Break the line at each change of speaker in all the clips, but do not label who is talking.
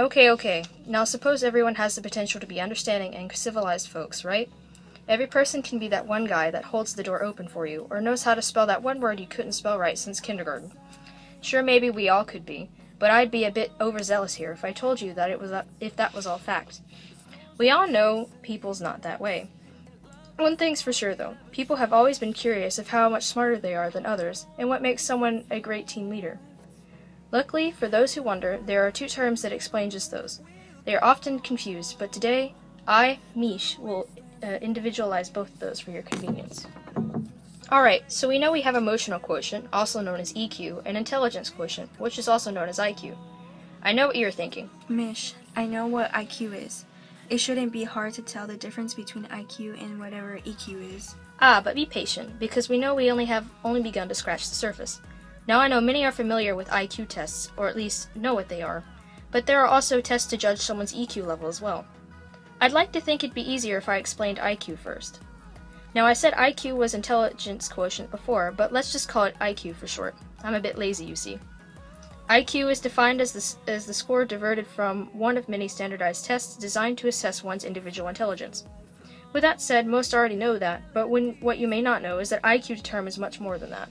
Okay. Now suppose everyone has the potential to be understanding and civilized folks, right? Every person can be that one guy that holds the door open for you, or knows how to spell that one word you couldn't spell right since kindergarten. Sure, maybe we all could be, but I'd be a bit overzealous here if I told you that if that was all fact. We all know people's not that way. One thing's for sure, though. People have always been curious of how much smarter they are than others, and what makes someone a great team leader. Luckily, for those who wonder, there are two terms that explain just those. They are often confused, but today, I, Mish, will individualize both of those for your convenience. Alright, so we know we have Emotional Quotient, also known as EQ, and Intelligence Quotient, which is also known as IQ. I know what you're thinking.
Mish, I know what IQ is. It shouldn't be hard to tell the difference between IQ and whatever EQ is.
But be patient, because we know we have only begun to scratch the surface. Now I know many are familiar with IQ tests, or at least know what they are, but there are also tests to judge someone's EQ level as well. I'd like to think it'd be easier if I explained IQ first. Now I said IQ was Intelligence Quotient before, but let's just call it IQ for short. I'm a bit lazy, you see. IQ is defined as the score diverted from one of many standardized tests designed to assess one's individual intelligence. With that said, most already know that, but what you may not know is that IQ determines much more than that.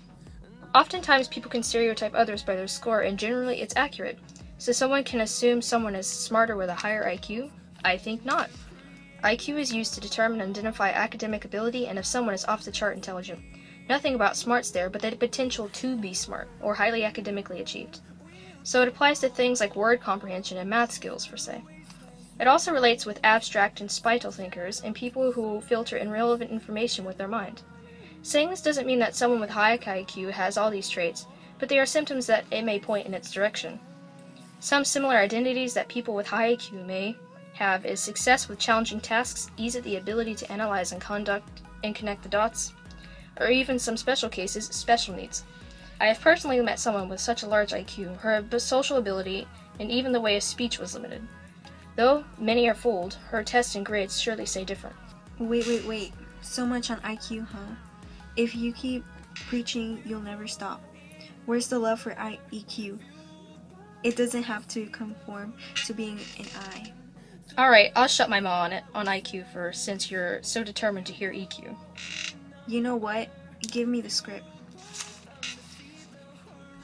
Oftentimes people can stereotype others by their score, and generally it's accurate. So someone can assume someone is smarter with a higher IQ? I think not. IQ is used to determine and identify academic ability and if someone is off the chart intelligent. Nothing about smarts there, but the potential to be smart, or highly academically achieved. So it applies to things like word comprehension and math skills, per se. It also relates with abstract and spital thinkers and people who filter irrelevant information with their mind. Saying this doesn't mean that someone with high IQ has all these traits, but they are symptoms that it may point in its direction. Some similar identities that people with high IQ may have is success with challenging tasks, ease at the ability to analyze and conduct and connect the dots, or even some special cases, special needs. I have personally met someone with such a large IQ, her social ability and even the way of speech was limited. Though many are fooled, her tests and grades surely say different.
Wait. So much on IQ, huh? If you keep preaching, you'll never stop. Where's the love for EQ? It doesn't have to conform to being an I.
Alright, I'll shut my mouth on IQ first, since you're so determined to hear EQ.
You know what? Give me the script.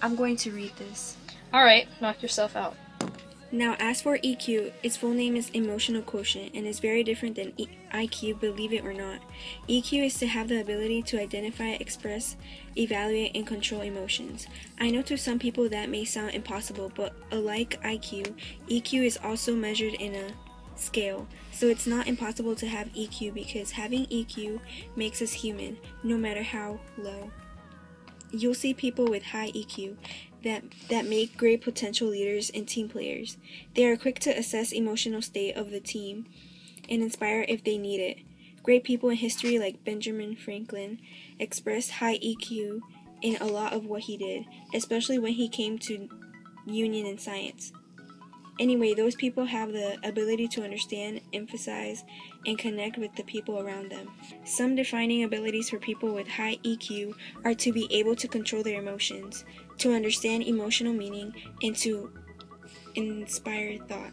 I'm going to read this.
Alright, knock yourself out.
Now, as for EQ, its full name is Emotional Quotient and is very different than IQ, believe it or not. EQ is to have the ability to identify, express, evaluate, and control emotions. I know to some people that may sound impossible, but unlike IQ, EQ is also measured in a scale, so it's not impossible to have EQ because having EQ makes us human, no matter how low. You'll see people with high EQ that make great potential leaders and team players. They are quick to assess emotional state of the team and inspire if they need it. Great people in history like Benjamin Franklin expressed high EQ in a lot of what he did, especially when he came to union and science. Anyway, those people have the ability to understand, emphasize, and connect with the people around them. Some defining abilities for people with high EQ are to be able to control their emotions, to understand emotional meaning, and to inspire thought.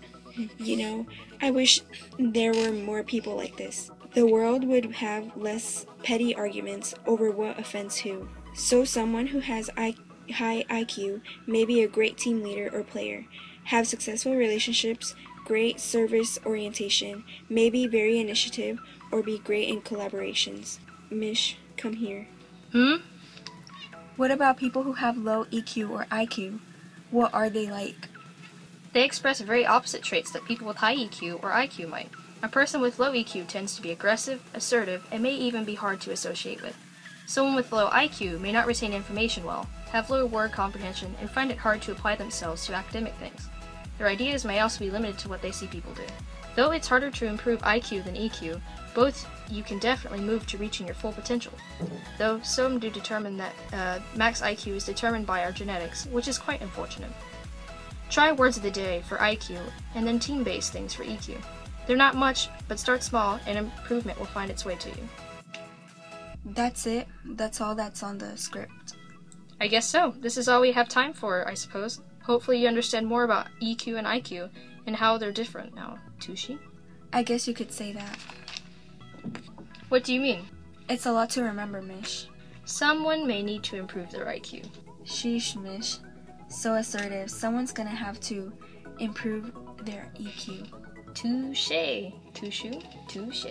You know, I wish there were more people like this. The world would have less petty arguments over what offends who. So someone who has high IQ may be a great team leader or player, have successful relationships, great service orientation, may be very initiative, or be great in collaborations. Mish, come here. What about people who have low EQ or IQ? What are they like?
They express very opposite traits that people with high EQ or IQ might. A person with low EQ tends to be aggressive, assertive, and may even be hard to associate with. Someone with low IQ may not retain information well, have low word comprehension, and find it hard to apply themselves to academic things. Their ideas may also be limited to what they see people do. Though it's harder to improve IQ than EQ, both you can definitely move to reaching your full potential. Though some do determine that max IQ is determined by our genetics, which is quite unfortunate. Try words of the day for IQ, and then team-based things for EQ. They're not much, but start small, and improvement will find its way to you.
That's it? That's all that's on the script?
I guess so. This is all we have time for, I suppose. Hopefully you understand more about EQ and IQ, and how they're different now. Tushi?
I guess you could say that.
What do you mean?
It's a lot to remember, Mish.
Someone may need to improve their IQ.
Sheesh, Mish. So assertive. Someone's gonna have to improve their EQ.
Touche. Tushu. Touche.